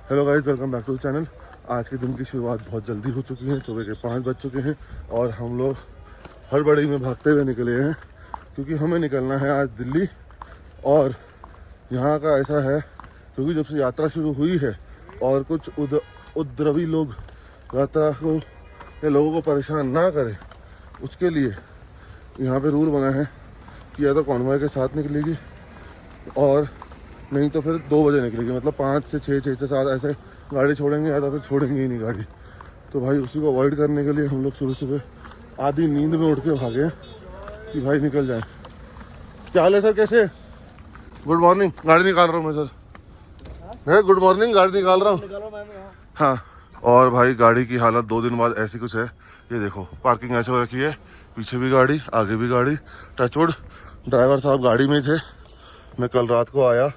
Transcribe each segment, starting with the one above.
Hello guys, welcome back to the channel. आज के दिन की शुरुआत बहुत जल्दी हो चुकी है। सुबह के 5 बज चुके हैं और हम लोग हड़बड़ी में भागते हुए निकले हैं क्योंकि हमें निकलना है आज दिल्ली। और यहाँ का ऐसा है क्योंकि जब से यात्रा शुरू हुई है और कुछ उपद्रवी लोग यात्रा को या लोगों को परेशान ना करें, उसके लिए यहाँ पे रूल बना है कि या तो कॉन्वॉय के साथ निकलेगी और नहीं तो फिर 2 बजे निकलेगी। मतलब 5 से 6, 6 से 7 ऐसे गाड़ी छोड़ेंगे या तो फिर छोड़ेंगे ही नहीं गाड़ी। तो भाई उसी को अवॉइड करने के लिए हम लोग सुबह आधी नींद में उठ के भागे हैं कि भाई निकल जाए। क्या हाल है सर, कैसे? गुड मॉर्निंग, गाड़ी निकाल रहा हूँ मैं सर। है गुड मॉर्निंग, गाड़ी निकाल रहा हूँ। हाँ, और भाई गाड़ी की हालत 2 दिन बाद ऐसी कुछ है। ये देखो पार्किंग ऐसे हो रखी है, पीछे भी गाड़ी आगे भी गाड़ी। टचवुड ड्राइवर साहब गाड़ी में थे। मैं कल रात को आया,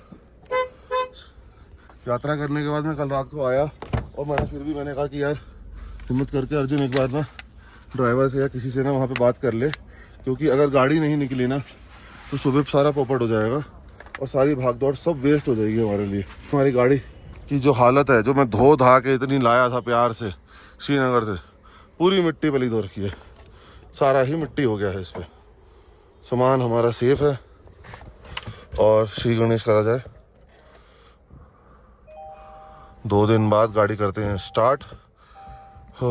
यात्रा करने के बाद मैं कल रात को आया और मैंने कहा कि यार हिम्मत करके अर्जुन एक बार ना ड्राइवर से या किसी से ना वहाँ पे बात कर ले, क्योंकि अगर गाड़ी नहीं निकली ना तो सुबह सारा पोपट हो जाएगा और सारी भागदौड़ सब वेस्ट हो जाएगी हमारे लिए। हमारी गाड़ी की जो हालत है, जो मैं धो धा के इतनी लाया था प्यार से श्रीनगर से, पूरी मिट्टी पलीद हो रखी है। सारा ही मिट्टी हो गया है इस पर। सामान हमारा सेफ है और श्री गणेश करा जाए। 2 दिन बाद गाड़ी करते हैं स्टार्ट। हो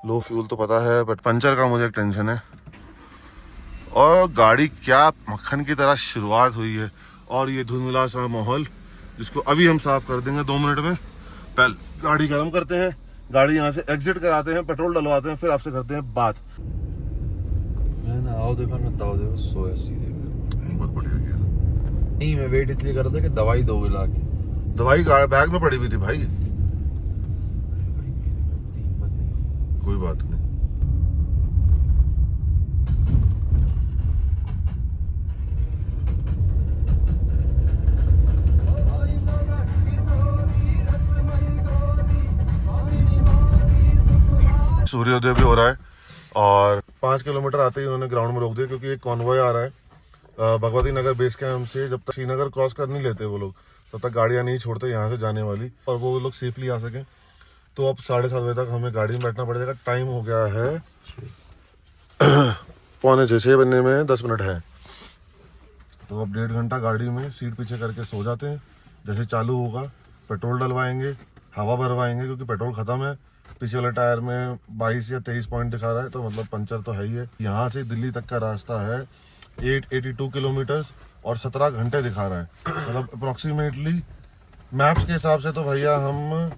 लो फ्यूल तो पता है, बट पंचर का मुझे एक टेंशन है। और गाड़ी क्या मक्खन की तरह शुरुआत हुई है और ये धुंधला सा माहौल जिसको अभी हम साफ कर देंगे 2 मिनट में। पहले गाड़ी गर्म करते हैं, गाड़ी यहाँ से एग्जिट कराते हैं, पेट्रोल डलवाते हैं, फिर आपसे करते हैं बात। मैंने आओ देखा ना ताओ देखो सोया सीधे। बहुत बढ़िया किया। नहीं, मैं वेट इसलिए कर रहा था कि दवाई दोगे लाके। दवाई बैग में पड़ी हुई थी भाई। कोई बात नहीं। सूर्योदय भी हो रहा है और 5 किलोमीटर आते ही उन्होंने ग्राउंड में रोक दिया क्योंकि एक कॉन्वॉय आ रहा है भगवती नगर बेस कैंप से। जब तक श्रीनगर क्रॉस कर नहीं लेते वो लोग, तब तक गाड़ियां नहीं छोड़ते यहाँ से जाने वाली, और वो लोग सेफली आ सकें। तो अब 7:30 बजे तक हमें गाड़ी में बैठना पड़ेगा। टाइम हो गया है 5:45, 6 बनने में 10 मिनट है। तो अब 1.5 घंटा गाड़ी में सीट पीछे करके सो जाते हैं। जैसे चालू होगा पेट्रोल डलवाएंगे, हवा भरवाएंगे क्योंकि पेट्रोल खत्म है। पीछे वाले टायर में 22 या 23 पॉइंट दिखा रहा है, तो मतलब पंचर तो है ही है। यहाँ से दिल्ली तक का रास्ता है 882 किलोमीटर और 17 घंटे दिखा रहा है। मतलब अप्रॉक्सीमेटली मैप्स के हिसाब से तो भैया हम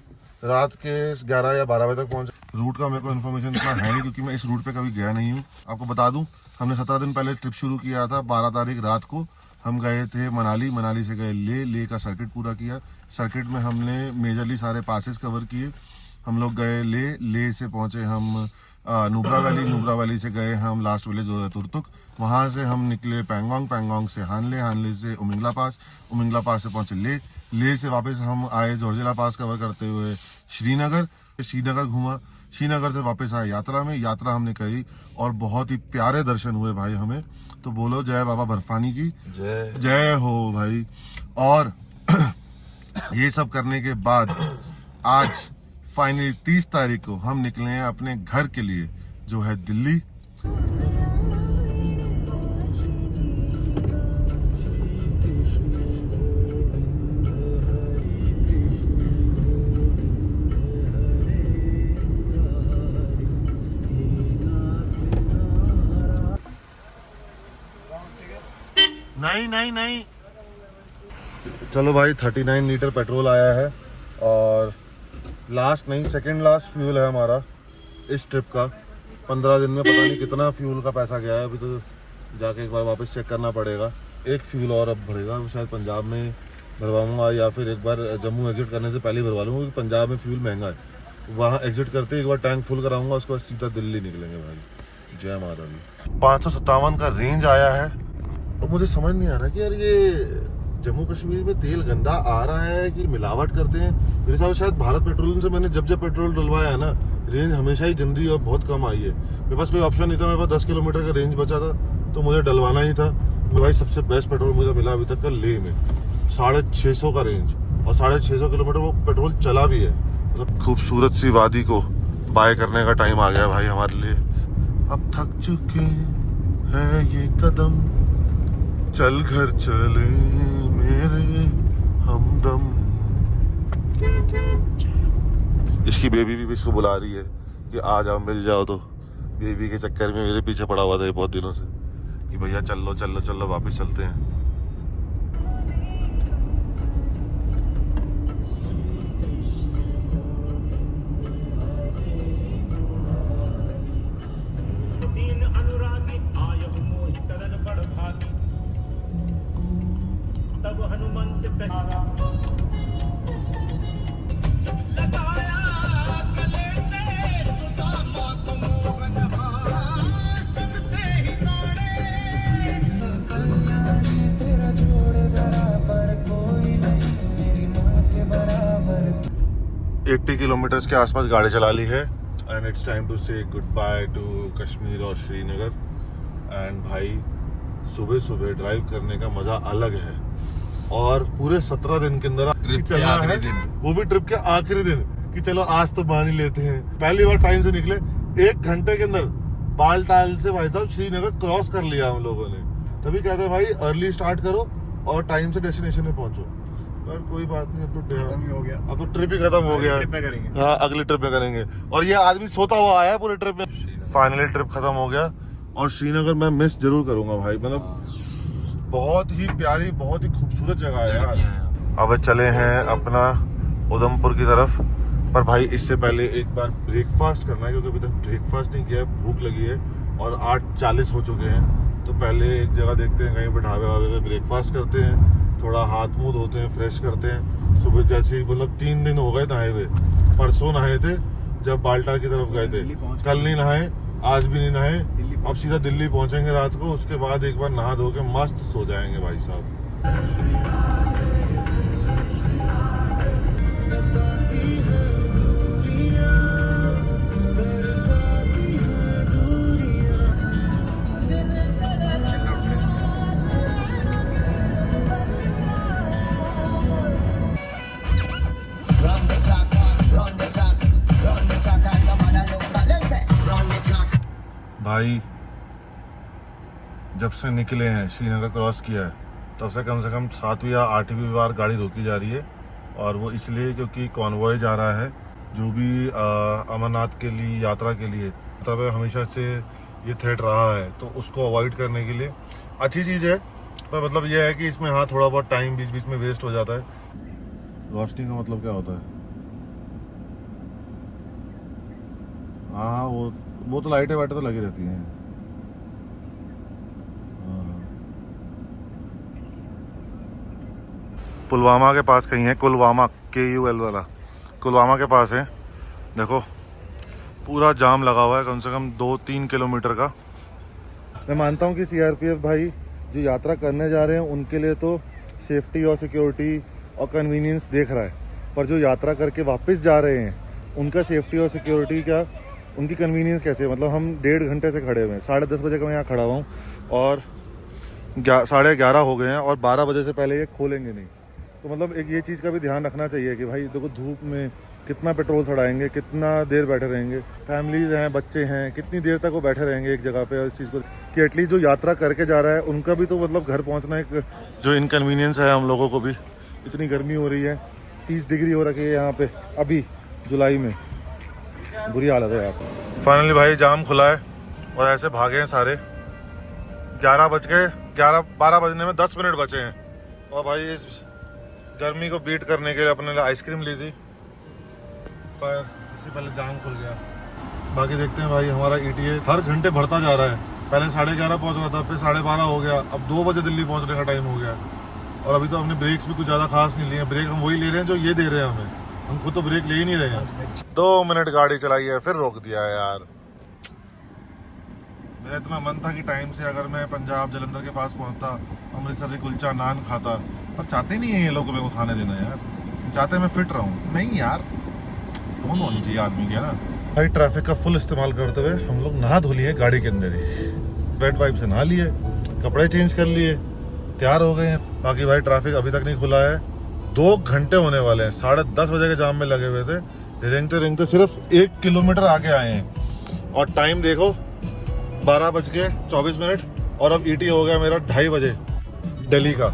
रात के 11 या 12 बजे तक पहुंचे। रूट का मेरे को इन्फॉर्मेशन इतना है नहीं क्योंकि मैं इस रूट पे कभी गया नहीं हूँ। आपको बता दूं, हमने 17 दिन पहले ट्रिप शुरू किया था। 12 तारीख रात को हम गए थे मनाली, मनाली से गए ले का सर्किट पूरा किया। सर्किट में हमने मेजरली सारे पासेस कवर किए। हम लोग गए ले से पहुंचे हम नुब्रा वैली से गए हम लास्ट विलेज तुरतुक। वहां से हम निकले पैंगोंग से हानले से उमिंगला पास से पहुंचे ले से वापस हम आए जोरजिला पास कवर करते हुए श्रीनगर घूमा। श्रीनगर से वापस आए यात्रा हमने करी और बहुत ही प्यारे दर्शन हुए भाई हमें। तो बोलो जय बाबा बर्फानी की जय हो भाई। और ये सब करने के बाद आज फाइनली 30 तारीख को हम निकले हैं अपने घर के लिए, जो है दिल्ली। नहीं चलो भाई, 39 लीटर पेट्रोल आया है और सेकंड लास्ट फ्यूल है हमारा इस ट्रिप का। 15 दिन में पता नहीं कितना फ्यूल का पैसा गया है। अभी तो जाके एक बार वापस चेक करना पड़ेगा। एक फ्यूल और अब भरेगा, शायद पंजाब में भरवाऊंगा या फिर एक बार जम्मू एग्जिट करने से पहले ही भरवा लूँगा क्योंकि पंजाब में फ्यूल महंगा है। वहाँ एग्जिट करते ही एक बार टैंक फुल कराऊंगा, उसके बाद सीधा दिल्ली निकलेंगे भाई। जय माता दी। 557 का रेंज आया है और मुझे समझ नहीं आ रहा कि यार ये जम्मू कश्मीर में तेल गंदा आ रहा है कि मिलावट करते हैं। मेरे हिसाब से शायद भारत पेट्रोलियम से मैंने जब पेट्रोल डलवाया है ना, रेंज हमेशा ही गंदी और बहुत कम आई है। मेरे पास कोई ऑप्शन नहीं था, मेरे पास 10 किलोमीटर का रेंज बचा था तो मुझे डलवाना ही था। भाई सबसे बेस्ट पेट्रोल मुझे मिला अभी तक का ले में 650 का रेंज। और 650 किलोमीटर वो पेट्रोल चला भी है। मतलब खूबसूरत सी वादी को बाय करने का टाइम आ गया भाई हमारे लिए। अब थक चुके हैं ये कदम, चल घर चले मेरे हमदम। इसकी बेबी भी इसको बुला रही है कि आ जाओ मिल जाओ। तो बेबी के चक्कर में मेरे पीछे पड़ा हुआ था ये बहुत दिनों से कि भैया चल लो चल लो चल लो वापस चलते हैं। तब हनुमंत प्यारा लगाया गले से सुदामा को मोहन सुनते ही कल्याणी तेरा छोड़ धरा पर कोई नहीं मेरी माँ के बराबर। 80 किलोमीटर के आसपास गाड़ी चला ली है एंड इट्स टाइम टू से गुड बाय टू कश्मीर और श्रीनगर। एंड भाई सुबह सुबह ड्राइव करने का मजा अलग है और पूरे 17 दिन के अंदर ट्रिप के चलना आखिरी है, दिन। वो भी ट्रिप के आखिरी दिन कि चलो आज तो मान ही लेते हैं। पहली बार टाइम से निकले, 1 घंटे के अंदर बालटाल से भाई साहब श्रीनगर क्रॉस कर लिया हम लोगों ने। तभी कहते हैं भाई अर्ली स्टार्ट करो और टाइम से डेस्टिनेशन में पहुंचो। पर कोई बात नहीं, अब तो हो गया। अब तो ट्रिप ही खत्म हो गया। ट्रिप में करेंगे। हाँ अगली ट्रिप में करेंगे। और ये आदमी सोता हुआ आया है पूरे ट्रिप में। फाइनली ट्रिप खत्म हो गया और श्रीनगर मैं मिस जरूर करूंगा भाई। मतलब बहुत ही प्यारी बहुत ही खूबसूरत जगह है यार। अब चले हैं अपना उधमपुर की तरफ। पर भाई इससे पहले एक बार ब्रेकफास्ट करना है क्योंकि अभी तक ब्रेकफास्ट नहीं किया है, भूख लगी है और 8:40 हो चुके हैं। तो पहले एक जगह देखते हैं कहीं पे ढाबे वाबे पे ब्रेकफास्ट करते हैं, थोड़ा हाथ मुंह धोते हैं, फ्रेश करते हैं। सुबह जैसे ही मतलब 3 दिन हो गए नहाए हुए। परसों नहाए थे जब बाल्टाल की तरफ गए थे, कल नहीं नहाए, आज भी नहीं नहाए। अब सीधा दिल्ली पहुंचेंगे रात को, उसके बाद एक बार नहा धो के मस्त सो जाएंगे भाई साहब। भाई जब से निकले हैं श्रीनगर क्रॉस किया है तब से कम 7वीं या 8वीं बार गाड़ी रोकी जा रही है। और वो इसलिए क्योंकि कॉन्वॉय जा रहा है जो भी अमरनाथ के लिए यात्रा के लिए, तब हमेशा से ये थ्रेट रहा है तो उसको अवॉइड करने के लिए अच्छी चीज़ है। पर मतलब ये है कि इसमें हाँ थोड़ा बहुत टाइम बीच बीच में वेस्ट हो जाता है। रोशनी का मतलब क्या होता है? हाँ वो तो लाइटें वाइटें तो लगी रहती हैं। पुलवामा के पास कहीं है, कुलवामा KUL वाला कुलवामा के पास है। देखो पूरा जाम लगा हुआ है कम से कम 2-3 किलोमीटर का। मैं मानता हूँ कि CRPF भाई जो यात्रा करने जा रहे हैं उनके लिए तो सेफ्टी और सिक्योरिटी और कन्वीनियंस देख रहा है, पर जो यात्रा करके वापस जा रहे हैं उनका सेफ्टी और सिक्योरिटी क्या, उनकी कन्वीनियंस कैसे? मतलब हम 1.5 घंटे से खड़े हुए हैं, 10:30 बजे का मैं यहाँ खड़ा हुआ हूँ और 11:30 हो गए हैं और 12 बजे से पहले ये खोलेंगे नहीं। तो मतलब एक ये चीज़ का भी ध्यान रखना चाहिए कि भाई देखो धूप में कितना पेट्रोल सड़ाएंगे, कितना देर बैठे रहेंगे, फैमिलीज हैं, बच्चे हैं, कितनी देर तक वो बैठे रहेंगे एक जगह पे। और इस चीज़ को कि एटलीस्ट जो यात्रा करके जा रहा है उनका भी तो मतलब घर पहुंचना एक जो इनकन्वीनियंस है हम लोगों को भी। इतनी गर्मी हो रही है, 30 डिग्री हो रखी है यहाँ पे अभी जुलाई में, बुरी हालत है यहाँ पे। फाइनली भाई जाम खुला है और ऐसे भागे हैं सारे। 12 बजने में 10 मिनट बचे हैं और भाई इस गर्मी को बीट करने के लिए अपने लिए आइसक्रीम ली थी, पर इससे पहले जाम खुल गया। बाकी देखते हैं भाई हमारा ETA हर घंटे बढ़ता जा रहा है। पहले 11:30 पहुंच रहा था, फिर 12:30 हो गया, अब 2 बजे दिल्ली पहुंचने का टाइम हो गया। और अभी तो हमने ब्रेक्स भी कुछ ज़्यादा खास नहीं लिए। ब्रेक हम वही ले रहे हैं जो ये दे रहे हैं हमें, हम खुद तो ब्रेक ले ही नहीं रहे हैं। 2 मिनट गाड़ी चलाई है फिर रोक दिया है यार। मेरा इतना मन था कि टाइम से अगर मैं पंजाब जलंधर के पास पहुंचता, अमृतसरी कुलचा नान खाता, पर चाहते नहीं है ये लोग मेरे को खाने देना यार। चाहते मैं फिट रहूं। नहीं यार, टोन होनी चाहिए आदमी की, है ना भाई। ट्रैफिक का फुल इस्तेमाल करते हुए हम लोग नहा धो लिए गाड़ी के अंदर ही, वेट वाइप से नहा लिए, कपड़े चेंज कर लिए, तैयार हो गए हैं। बाकी भाई ट्रैफिक अभी तक नहीं खुला है, 2 घंटे होने वाले हैं, 10:30 बजे के जाम में लगे हुए थे, रेंगते रेंगते सिर्फ 1 किलोमीटर आगे आए हैं। और टाइम देखो 12:24 और अब ईटी हो गया मेरा 2:30 बजे दिल्ली का।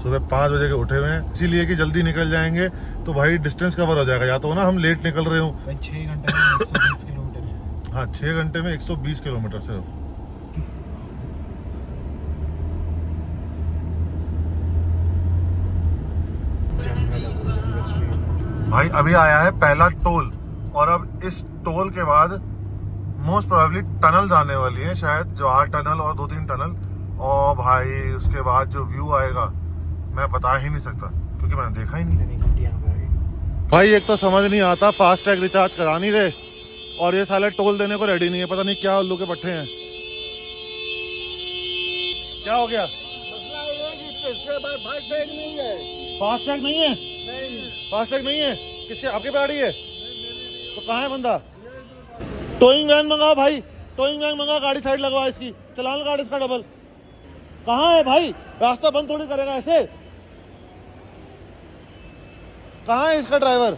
सुबह 5 बजे के उठे हुए हैं, इसीलिए कि जल्दी निकल जाएंगे तो भाई डिस्टेंस कवर हो जाएगा। या तो ना हम लेट निकल रहे हो, 6 घंटे में 120 किलोमीटर है। हाँ 6 घंटे में 120 किलोमीटर सिर्फ। भाई अभी आया है पहला टोल, और अब इस टोल के बाद मोस्ट प्रोबेबली टनल जाने वाली है, शायद जवाहर टनल और 2-3 टनल। और भाई उसके बाद जो व्यू आएगा मैं बता ही नहीं सकता, क्योंकि मैंने देखा ही नहीं। भाई एक तो समझ नहीं आता, फास्ट टैग रिचार्ज करा नहीं रहे और ये साले टोल देने को रेडी नहीं है। पता नहीं क्या उल्लू के पट्टे हैं। क्या हो गया? फास्टैग नहीं है? फास्टैग नहीं है? किसके? आपके पे आ रही है? तो कहाँ है बंदा? टोइंग वैन मंगाओ भाई, टोइंग वैन मंगाओ, गाड़ी साइड लगवा इसकी, चलान गाड़ी इसका डबल। कहाँ है भाई? रास्ता बंद थोड़ी करेगा ऐसे। कहाँ है इसका ड्राइवर?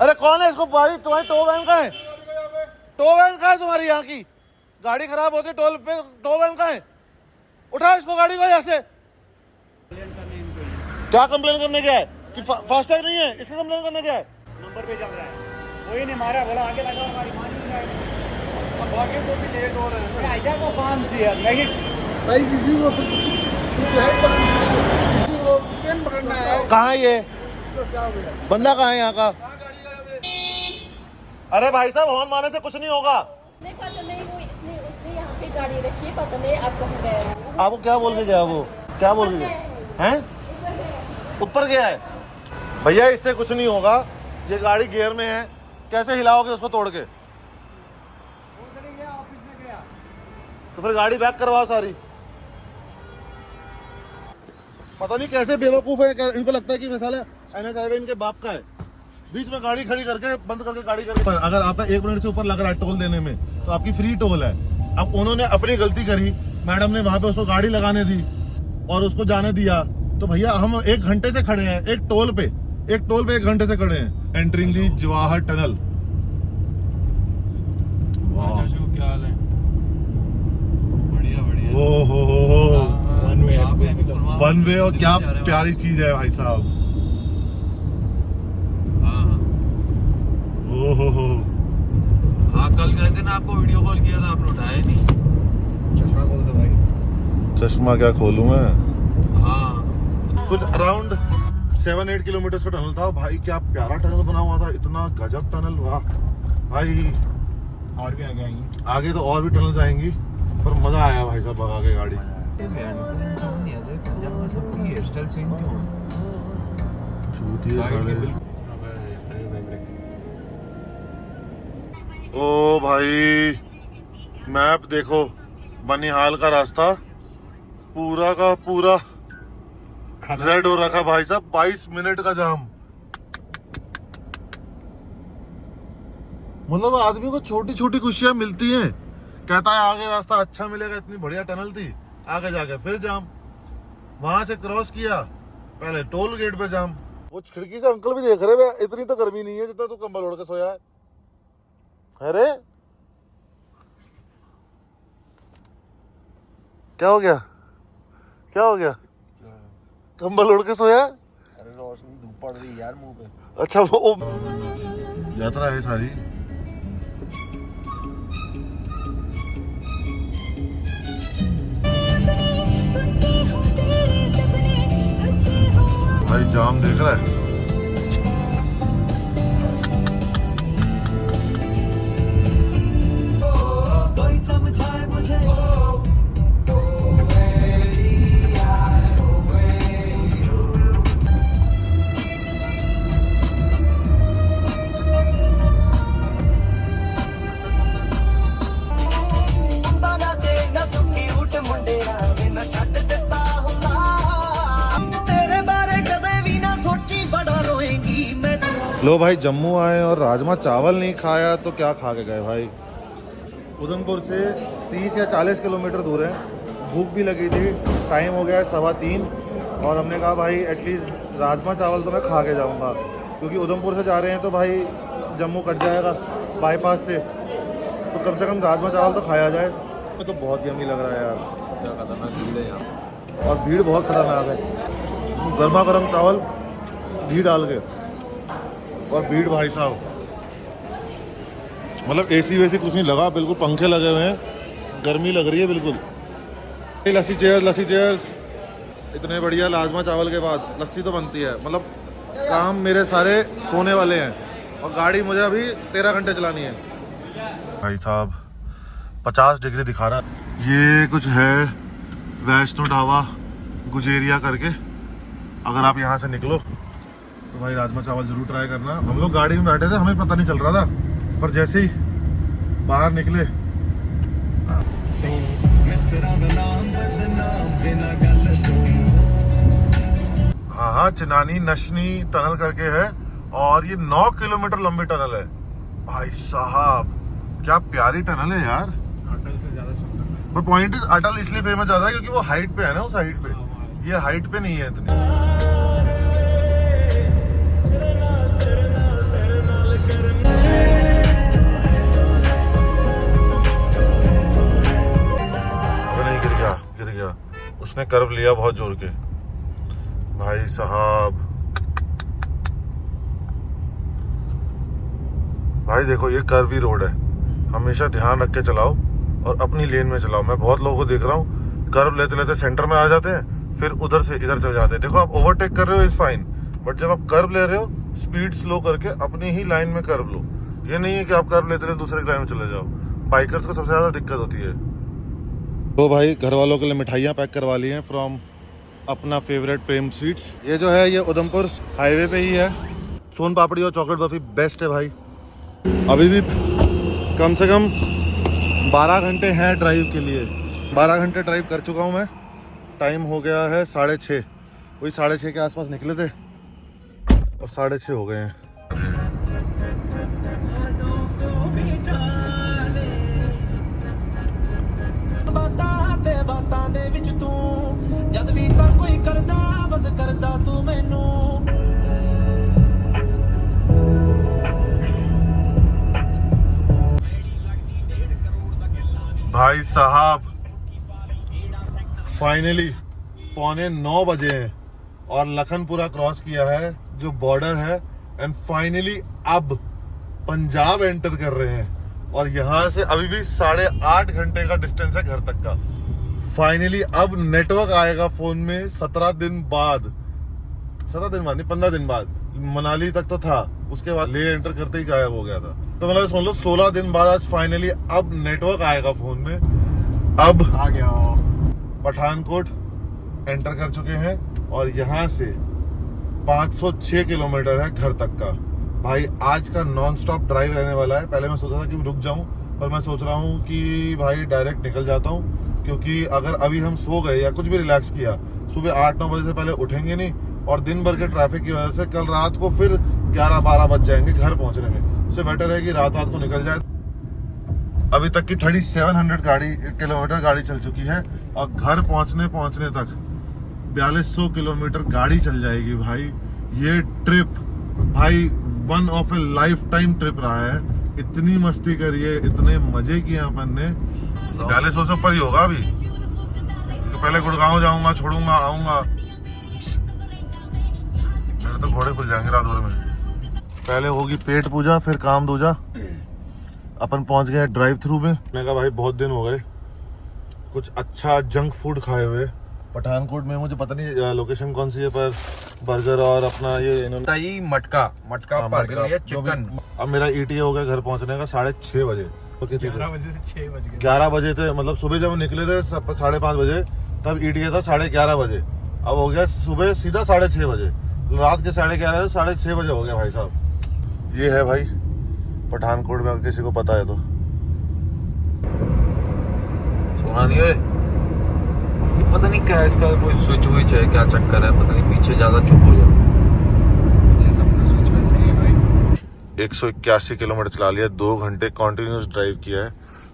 अरे कौन है इसको? भाई तुम्हारी टो वैन का है? टो वैन का है तुम्हारी? यहाँ की गाड़ी खराब होती टोल पे, टो वैन का है? उठा इसको गाड़ी को यहाँ से। क्या कंप्लेन करने गया है? कि फास्टैग नहीं है, इसका कंप्लेन करने गया है? नंबर पे चल रहा है, कोई नहीं मारा, बोला आगे लगा हमारी मान नहीं जाएगी। अब आगे तो भी लेट हो रहा है। ऐसा को काम से है नहीं भाई, किसी को ट्रेन पकड़ना है। कहाँ है ये बंदा? कहाँ है यहाँ का? अरे भाई साहब हॉर्न मारने से कुछ नहीं होगा। उसने पता नहीं वो उसने यहाँ पे गाड़ी रखी है, पता नहीं आप कहाँ गए हो। आपको क्या बोल के गया? वो क्या बोल के गया है? ऊपर गया है? भैया इससे कुछ नहीं होगा, ये गाड़ी गियर में है, कैसे हिलाओगे उसको तोड़ के? ऑफिस में गया तो फिर गाड़ी बैक करवाओ सारी। पता नहीं कैसे बेवकूफ है, इनको लगता है कि मिसाल NH हाईवे इनके बाप का है। बीच में गाड़ी खड़ी करके बंद करके गाड़ी करके, अगर आपका 1 मिनट से ऊपर लग रहा है टोल देने में तो आपकी फ्री टोल है। अब उन्होंने अपनी गलती करी, मैडम ने वहां पे उसको गाड़ी लगाने दी और उसको जाने दिया, तो भैया हम 1 घंटे से खड़े हैं एक टोल पे 1 घंटे से खड़े हैं। एंटरिंग दी जवाहर टनल। क्या हाल है? बढ़िया बढ़िया। ओ हो वन वन वे, और क्या प्यारी चीज है भाई साहब। ओ हो। हाँ कल गए थे ना, आपको वीडियो कॉल किया था, आपने उठाया नहीं। चश्मा खोल दो भाई। चश्मा क्या खोलूं मैं? हाँ कुछ अराउंड 7-8 किलोमीटर का टनल था भाई। क्या प्यारा टनल बना हुआ था, इतना गजब टनल। वाह भाई, और भी आगे आएंगी। आगे तो और भी टनल जाएंगी, पर मजा आया भाई साहब भगा के गाड़ी। ओ भाई मैप देखो, बनिहाल का रास्ता पूरा का पूरा रेड हो रखा भाई साहब। 22 मिनट का जाम। मतलब आदमी को छोटी छोटी खुशियां मिलती हैं। कहता है आगे रास्ता अच्छा मिलेगा, इतनी बढ़िया टनल थी, आगे जाके फिर जाम। वहां से क्रॉस किया, पहले टोल गेट पे जाम। वो खिड़की से अंकल भी देख रहे हैं, इतनी तो गर्मी नहीं है जितना तू कंबल ओढ़ के सोया है। अरे क्या हो गया? क्या हो गया? कंबल ओढ़ के सोया? अरे रोशनी धूप पड़ रही है यार मुंह पे। अच्छा वो यात्रा है सारी। भाई जाम देख रहा है? कोई समझाए मुझे लो भाई जम्मू आए और राजमा चावल नहीं खाया तो क्या खा के गए भाई? उधमपुर से 30 या 40 किलोमीटर दूर है। भूख भी लगी थी, टाइम हो गया है 3:15 और हमने कहा भाई एटलीस्ट राजमा चावल तो मैं खा के जाऊंगा, क्योंकि उधमपुर से जा रहे हैं तो भाई जम्मू कट जाएगा बाईपास से, तो कम से कम राजमा चावल तो खाया जाए। तो बहुत यम्मी लग रहा है यार, क्या खतरनाक भीड़ है यहाँ। और भीड़ बहुत खतरनाक है। गर्मा गर्म चावल घी डाल के, और भीड़ भाई साहब मतलब एसी वेसी कुछ नहीं लगा, बिल्कुल पंखे लगे हुए हैं, गर्मी लग रही है बिल्कुल। लस्सी चेयर्स। इतने बढ़िया राजमा चावल के बाद लस्सी तो बनती है, मतलब काम मेरे सारे सोने वाले हैं, और गाड़ी मुझे अभी 13 घंटे चलानी है। भाई साहब 50 डिग्री दिखा रहा है। ये कुछ है वैष्णो ढाबा गुजेरिया करके, अगर आप यहाँ से निकलो तो भाई राजमा चावल जरूर ट्राई करना। हम लोग गाड़ी में बैठे थे, हमें पता नहीं चल रहा था, पर जैसे ही बाहर निकले हाँ चिनानी नशनी टनल करके है, और ये 9 किलोमीटर लंबी टनल है। भाई साहब क्या प्यारी टनल है यार। अटल से ज्यादा सुंदर। पर पॉइंट इज अटल इसलिए फेमस ज्यादा है क्योंकि वो हाइट पे है ना, उस हाइट पे, ये हाइट पे नहीं है इतनी। गिर गया, उसने कर्व लिया बहुत जोर के। भाई साहब भाई देखो ये कर्वी रोड है, हमेशा ध्यान रख के चलाओ और अपनी लेन में चलाओ। मैं बहुत लोगों को देख रहा हूँ कर्व लेते लेते सेंटर में आ जाते हैं, फिर उधर से इधर चले जाते हैं। देखो आप ओवरटेक कर रहे हो इज फाइन, बट जब आप कर्व ले रहे हो स्पीड स्लो करके अपनी ही लाइन में कर्व लो। ये नहीं है कि आप कर्व लेते लेते दूसरे लाइन में चले जाओ। बाइकर्स को सबसे ज्यादा दिक्कत होती है। तो भाई घर वालों के लिए मिठाइयाँ पैक करवा ली हैं फ्रॉम अपना फेवरेट प्रेम स्वीट्स। ये जो है ये उधमपुर हाईवे पे ही है। सोन पापड़ी और चॉकलेट बर्फी बेस्ट है भाई। अभी भी कम से कम 12 घंटे हैं ड्राइव के लिए। 12 घंटे ड्राइव कर चुका हूँ मैं। टाइम हो गया है 6:30, वही 6:30 के आसपास निकले थे और 6:30 हो गए हैं। बातां दे विच तू जद भी तां कोई करदा बस करदा तू मैनू। भाई साहब फाइनली 8:45 बजे हैं और लखनपुरा क्रॉस किया है जो बॉर्डर है, एंड फाइनली अब पंजाब एंटर कर रहे हैं। और यहाँ से अभी भी 8.5 घंटे का डिस्टेंस है घर तक का। फाइनली अब नेटवर्क आएगा फोन में 17 दिन बाद नहीं 15 दिन बाद। मनाली तक तो था, उसके बाद ले एंटर करते ही गायब हो गया था। तो मतलब सुन लो 16 दिन बाद आज फाइनली अब नेटवर्क आएगा फोन में। अब आ गया पठानकोट एंटर कर चुके हैं और यहाँ से 506 किलोमीटर है घर तक का। भाई आज का नॉन स्टॉप ड्राइव रहने वाला है। पहले मैं सोचा था कि रुक जाऊं, पर मैं सोच रहा हूं कि भाई डायरेक्ट निकल जाता हूं, क्योंकि अगर अभी हम सो गए या कुछ भी रिलैक्स किया, सुबह 8-9 बजे से पहले उठेंगे नहीं, और दिन भर के ट्रैफिक की वजह से कल रात को फिर 11-12 बज जाएंगे घर पहुंचने में। उससे बेटर है कि रात को निकल जाए। अभी तक की 3700 किलोमीटर गाड़ी चल चुकी है और घर पहुंचने तक 4200 किलोमीटर गाड़ी चल जाएगी। भाई ये ट्रिप भाई one of A life time trip रहा है। इतनी मस्ती करी है, इतने मजे किए अपन ने। 4200 से ऊपर ही होगा अभी। तो पहले गुड़गांव जाऊंगा, छोड़ूंगा, आऊंगा, मेरे तो घोड़े खुल जाएंगे रात भर में। पहले होगी पेट पूजा, फिर काम दूजा। अपन पहुंच गए ड्राइव थ्रू में। मैंने कहा भाई बहुत दिन हो गए कुछ अच्छा जंक फूड खाए हुए। पठानकोट में मुझे पता नहीं लोकेशन कौन सी है, पर बर्गर और अपना ये इन्होंने मटका बर्गर या चिकन। अब मेरा ETA हो गया घर पहुंचने का 6:30 बजे। 11 बजे से 6 बज गए। 11 बजे थे, मतलब सुबह जब निकले थे 5:30 बजे, तब ETA था 11:30 बजे। अब हो गया सुबह सीधा 6:30 बजे, रात के 11:30 से 6:30 बजे हो गया भाई साहब। ये है भाई पठानकोट में, अगर किसी को पता है तो। सुना नहीं है, ये पता नहीं क्या है इसका, कोई स्विच है, क्या चक्कर है पता नहीं, पीछे ज्यादा चुप हो जाओ। पीछे सबका स्विच वैसे ही है भाई। 181 किलोमीटर चला लिया, 2 घंटे कॉन्टिन्यूस ड्राइव किया है।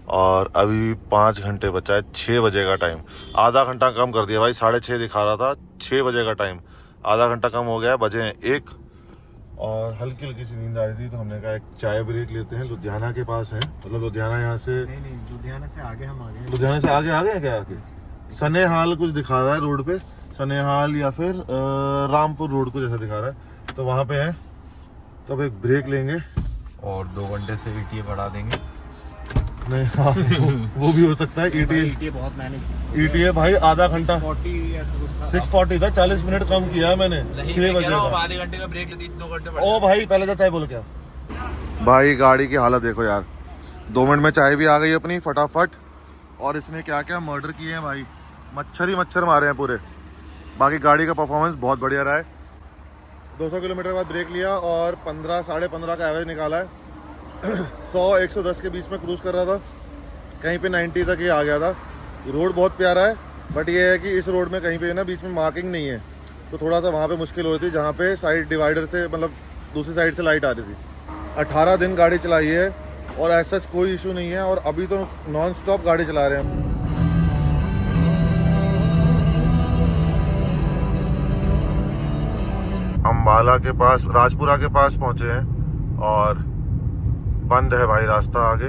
और अभी 5 घंटे बचा है, 6 बजे का टाइम। आधा घंटा कम कर दिया भाई, 6:30 दिखा रहा था, 6 बजे का टाइम, आधा घंटा कम हो गया, बजे हैं 1 और हल्की हल्की सी नींद आ रही थी तो हमने कहा एक चाय ब्रेक लेते हैं। लुधियाना के पास है, मतलब लुधियाना यहाँ से नहीं लुधियाना से आगे हम आ गए। लुधियाना से आगे हैं क्या? आगे सनेहाल कुछ दिखा रहा है रोड पे, सनेहाल या फिर रामपुर रोड को जैसा दिखा रहा है, तो वहाँ पे है। तो अब एक ब्रेक लेंगे और 2 घंटे से ETA बढ़ा देंगे। नहीं हाँ, वो भी हो सकता है। ETA बहुत मैंने ETA भाई आधा घंटा 40 या 640 था, 40 मिनट कम किया है मैंने, 6 बजे का। आधे घंटे का ब्रेक लेती 2 घंटे ओ भाई पहले तो चाय बोलो क्या भाई। गाड़ी की हालत देखो यार, 2 मिनट में चाय भी आ गई अपनी फटाफट। और इसने क्या क्या मर्डर किए हैं भाई, मच्छर ही मच्छर मारे हैं पूरे। बाकी गाड़ी का परफॉर्मेंस बहुत बढ़िया रहा है। 200 किलोमीटर बाद ब्रेक लिया और 15 साढ़े 15 का एवरेज निकाला है। 100-110 के बीच में क्रूज कर रहा था, कहीं पे 90 तक ही आ गया था। रोड बहुत प्यारा है, बट ये है कि इस रोड में कहीं पे ना बीच में मार्किंग नहीं है, तो थोड़ा सा वहाँ पे मुश्किल हो रही थी, जहाँ पे साइड डिवाइडर से मतलब दूसरी साइड से लाइट आ रही थी। 18 दिन गाड़ी चलाई है और ऐसा कोई इशू नहीं है, और अभी तो नॉन स्टॉप गाड़ी चला रहे हैं। अम्बाला के पास, राजपुरा के पास पहुंचे हैं और बंद है भाई रास्ता आगे।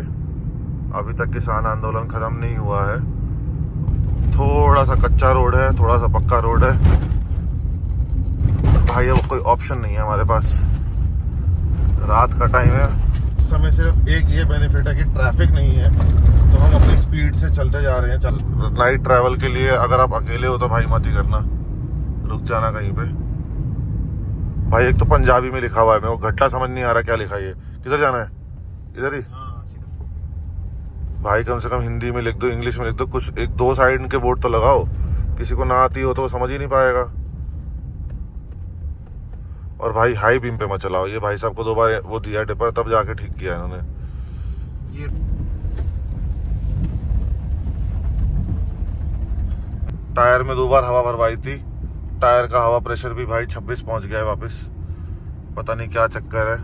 अभी तक किसान आंदोलन खत्म नहीं हुआ है। थोड़ा सा कच्चा रोड है, थोड़ा सा पक्का रोड है भाई। अब कोई ऑप्शन नहीं है हमारे पास, रात का टाइम है। इस समय सिर्फ एक ये बेनिफिट है कि ट्रैफिक नहीं है, तो हम अपनी स्पीड से चलते जा रहे हैं। नाइट ट्रैवल के लिए अगर आप अकेले हो तो भाई मत ही करना, रुक जाना कहीं पे। भाई एक तो पंजाबी में लिखा हुआ है, मेरे को घट्टा समझ नहीं आ रहा क्या लिखा है ये। किधर जाना है? इधर ही भाई। कम से कम हिंदी में लिख दो, इंग्लिश में लिख दो, कुछ एक 2 साइड के बोर्ड तो लगाओ। किसी को ना आती हो तो वो समझ ही नहीं पाएगा। और भाई हाई बीम पे मत चलाओ, ये भाई साहब को 2 बार वो दिया डिपर, तब जाके ठीक किया इन्होंने। ये टायर में 2 बार हवा भरवाई थी, टायर का हवा प्रेशर भी भाई 26 पहुंच गया है वापस। पता नहीं क्या चक्कर है।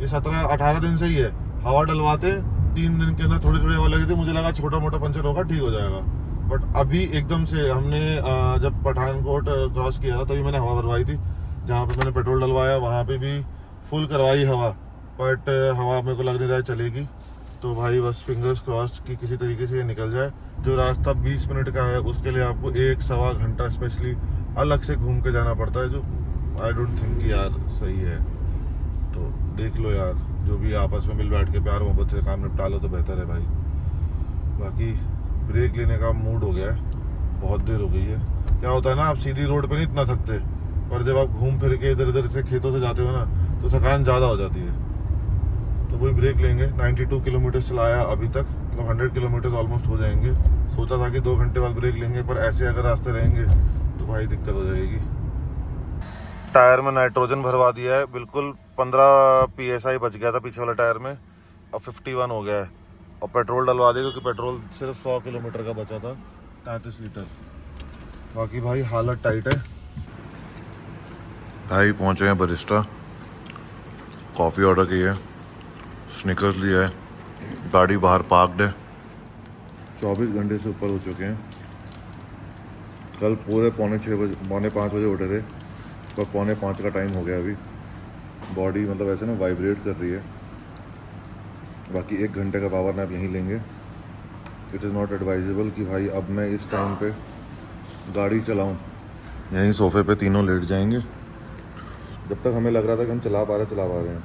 ये 17-18 दिन से ही है। हवा डलवाते 3 दिन के अंदर थोड़ी थोड़ी हवा लगी थी, मुझे लगा छोटा मोटा पंचर होगा, ठीक हो जाएगा। बट अभी एकदम से हमने जब पठानकोट क्रॉस किया था तभी मैंने हवा भरवाई थी। जहाँ पे मैंने पेट्रोल डलवाया वहाँ पे भी फुल करवाई हवा, बट हवा मेरे को लग नहीं रहा है चलेगी। तो भाई बस फिंगर्स क्रॉस्ड कि किसी तरीके से ये निकल जाए। जो रास्ता 20 मिनट का है उसके लिए आपको 1-1.25 घंटा स्पेशली अलग से घूम के जाना पड़ता है, जो आई डोंट थिंक यार सही है। तो देख लो यार, जो भी आपस में मिल बैठ के प्यार मोहब्बत से काम निपटा लो तो बेहतर है भाई। बाकी ब्रेक लेने का मूड हो गया है, बहुत देर हो गई है। क्या होता है ना, आप सीधी रोड पे नहीं इतना थकते, पर जब आप घूम फिर के इधर उधर से खेतों से जाते हो ना तो थकान ज़्यादा हो जाती है। तो वही ब्रेक लेंगे। 92 किलोमीटर चलाया अभी तक, मतलब 100 किलोमीटर ऑलमोस्ट हो जाएंगे। सोचा था कि 2 घंटे बाद ब्रेक लेंगे, पर ऐसे अगर रास्ते रहेंगे तो भाई दिक्कत हो जाएगी। टायर में नाइट्रोजन भरवा दिया है, बिल्कुल 15 PSI बच गया था पीछे वाले टायर में, अब 51 हो गया है। और पेट्रोल डलवा दिया क्योंकि पेट्रोल सिर्फ 100 किलोमीटर का बचा था, 33 लीटर। बाकी भाई हालत टाइट है भाई। पहुंचे हैं बरिस्टा, कॉफ़ी ऑर्डर की है, स्निकर्स लिया है, गाड़ी बाहर पार्क्ड है। 24 घंटे से ऊपर हो चुके हैं। कल पूरे 4:45 बजे उठे थे, पर 4:45 का टाइम हो गया अभी। बॉडी मतलब ऐसे ना वाइब्रेट कर रही है। बाकी 1 घंटे का पावर नैप यहीं लेंगे। इट इज़ नॉट एडवाइजेबल कि भाई अब मैं इस टाइम पे गाड़ी चलाऊं। यहीं सोफे पे तीनों लेट जाएंगे, जब तक हमें लग रहा था कि हम चला पा रहे हैं।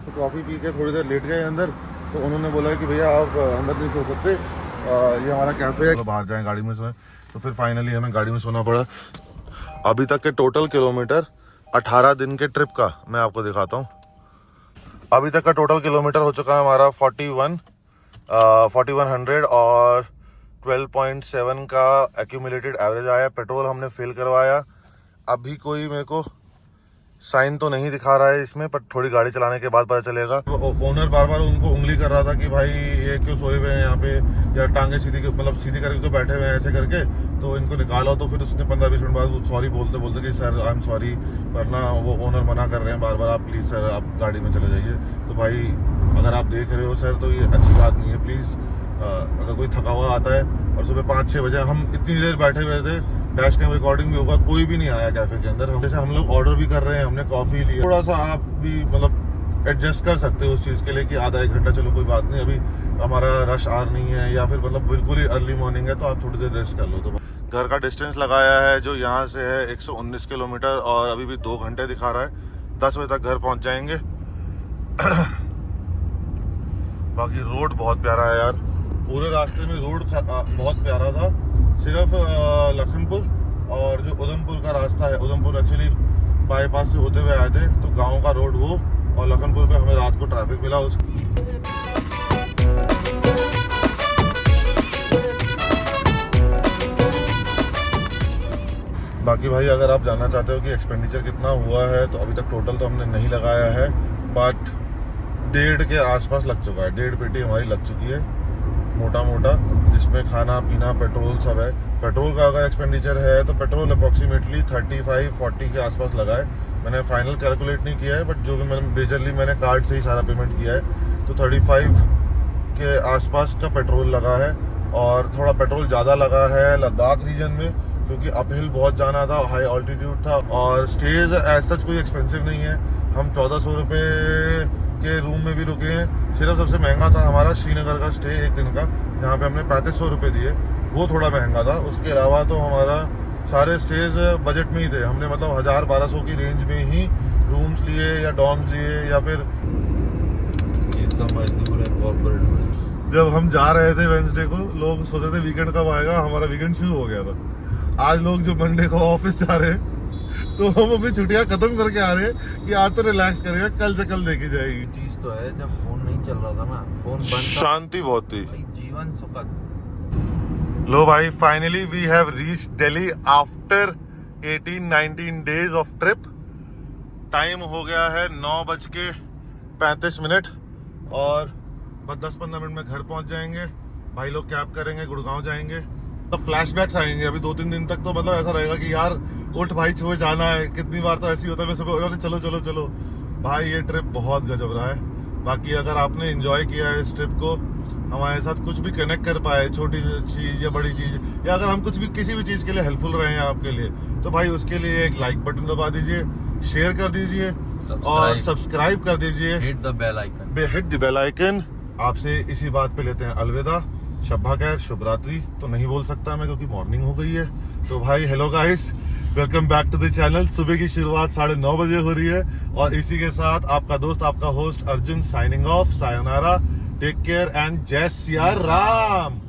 तो कॉफ़ी पी के थोड़ी देर लेट गए अंदर, तो उन्होंने बोला कि भैया आप अंदर नहीं सो सकते, ये हमारा कैफ़े है, तो बाहर जाएं गाड़ी में सोएं। तो फिर फाइनली हमें गाड़ी में सोना पड़ा। अभी तक के टोटल किलोमीटर 18 दिन के ट्रिप का मैं आपको दिखाता हूँ। अभी तक का टोटल किलोमीटर हो चुका है हमारा 4100 और 12.7 का एक्यूमुलेटेड एवरेज आया। पेट्रोल हमने फिल करवाया। अभी कोई मेरे को साइन तो नहीं दिखा रहा है इसमें, पर थोड़ी गाड़ी चलाने के बाद पता चलेगा। ओनर बार बार उनको उंगली कर रहा था कि भाई ये क्यों सोए हुए हैं यहाँ पे, या टांगे सीधी मतलब सीधी करके क्यों बैठे हुए हैं ऐसे करके, तो इनको निकाला। तो फिर उसने 15-20 मिनट बाद सॉरी बोलते बोलते कि सर आई एम सॉरी, वरना वो ओनर मना कर रहे हैं बार बार, आप प्लीज़ सर आप गाड़ी में चले जाइए। तो भाई अगर आप देख रहे हो सर तो ये अच्छी बात नहीं है, प्लीज़ अगर कोई थका हुआ आता है और सुबह 5-6 बजे हम इतनी देर बैठे हुए थे, डैश कैम रिकॉर्डिंग भी होगा, कोई भी नहीं आया कैफे के अंदर। जैसे हम लोग ऑर्डर भी कर रहे हैं, हमने कॉफी ली, थोड़ा सा आप भी मतलब एडजस्ट कर सकते हो उस चीज़ के लिए कि आधा 1 घंटा चलो कोई बात नहीं, अभी हमारा रश आर नहीं है या फिर मतलब बिल्कुल ही अर्ली मॉर्निंग है तो आप थोड़ी देर रेस्ट कर लो। तो घर का डिस्टेंस लगाया है जो यहाँ से है 119 किलोमीटर और अभी भी 2 घंटे दिखा रहा है। 10 बजे तक घर पहुँच जाएंगे। बाकी रोड बहुत प्यारा है यार, पूरे रास्ते में रोड बहुत प्यारा था। सिर्फ लखनपुर और जो उधमपुर का रास्ता है, उधमपुर एक्चुअली बाईपास से होते हुए आए थे तो गांव का रोड वो, और लखनपुर पे हमें रात को ट्रैफिक मिला उस बाकी भाई अगर आप जानना चाहते हो कि एक्सपेंडिचर कितना हुआ है तो अभी तक टोटल तो हमने नहीं लगाया है, बट 1.5 के आसपास लग चुका है। 1.5 पेटी हमारी लग चुकी है मोटा मोटा, जिसमें खाना पीना पेट्रोल सब है। पेट्रोल का अगर एक्सपेंडिचर है तो पेट्रोल अप्रॉक्सीमेटली 35-40 के आसपास लगा है। मैंने फाइनल कैलकुलेट नहीं किया है, बट जो भी मैंने कार्ड से ही सारा पेमेंट किया है तो 35 के आसपास का पेट्रोल लगा है। और थोड़ा पेट्रोल ज़्यादा लगा है लद्दाख रीजन में, क्योंकि अपहिल बहुत जाना था, हाई ऑल्टीट्यूड था, और स्टेज एज सच कोई एक्सपेंसिव नहीं है। हम 1400 रुपये के रूम में भी रुके हैं। सिर्फ सबसे महंगा था हमारा श्रीनगर का स्टे 1 दिन का, जहाँ पे हमने 3500 रुपये दिए, वो थोड़ा महंगा था। उसके अलावा तो हमारा सारे स्टेज बजट में ही थे। हमने मतलब 1000-1200 की रेंज में ही रूम्स लिए या डॉर्म्स लिए या फिर ये सब मजदूर है कॉर्पोरेट में। जब हम जा रहे थे वेंसडे को, लोग सोचते थे वीकेंड कब आएगा, हमारा वीकेंड शुरू हो गया था। आज लोग जो मंडे को ऑफिस जा रहे हैं तो हम अपनी छुट्टियां खत्म करके आ रहे हैं कि आज तो रिलैक्स करेगा, कल से कल देखी जाएगी। चीज तो है, जब फोन नहीं चल रहा था ना, फोन बंद था, शांति बहुत थी भाई जीवन सुखद। लो भाई, finally we have reach Delhi after 18-19 days of trip. Time हो गया है 9:35 और बस 10-15 मिनट में घर पहुंच जाएंगे। भाई लोग कैब करेंगे, गुड़गांव जाएंगे। तो फ्लैशबैक्स आएंगे अभी 2-3 दिन तक, तो मतलब ऐसा रहेगा कि यार उठ भाई सुबह जाना है। कितनी बार तो ऐसे ही होता है, मैं सुबह चलो चलो चलो। भाई ये ट्रिप बहुत गजब रहा है। बाकी अगर आपने एंजॉय किया है इस ट्रिप को, हमारे साथ कुछ भी कनेक्ट कर पाए, छोटी चीज़ या बड़ी चीज़, या अगर हम कुछ भी किसी भी चीज़ के लिए हेल्पफुल रहे हैं आपके लिए, तो भाई उसके लिए एक लाइक बटन दबा दीजिए, शेयर कर दीजिए और सब्सक्राइब कर दीजिए। Hit the bell icon. Hit the bell icon. आपसे इसी बात पे लेते हैं अलविदा। शब्बा खैर, शुभ रात्रि तो नहीं बोल सकता मैं क्योंकि मॉर्निंग हो गई है। तो भाई hello guys, welcome back to the channel. सुबह की शुरुआत 9:30 बजे हो रही है और इसी के साथ आपका दोस्त, आपका host Arjun signing off. Sayonara, take care and Jai Siya Ram.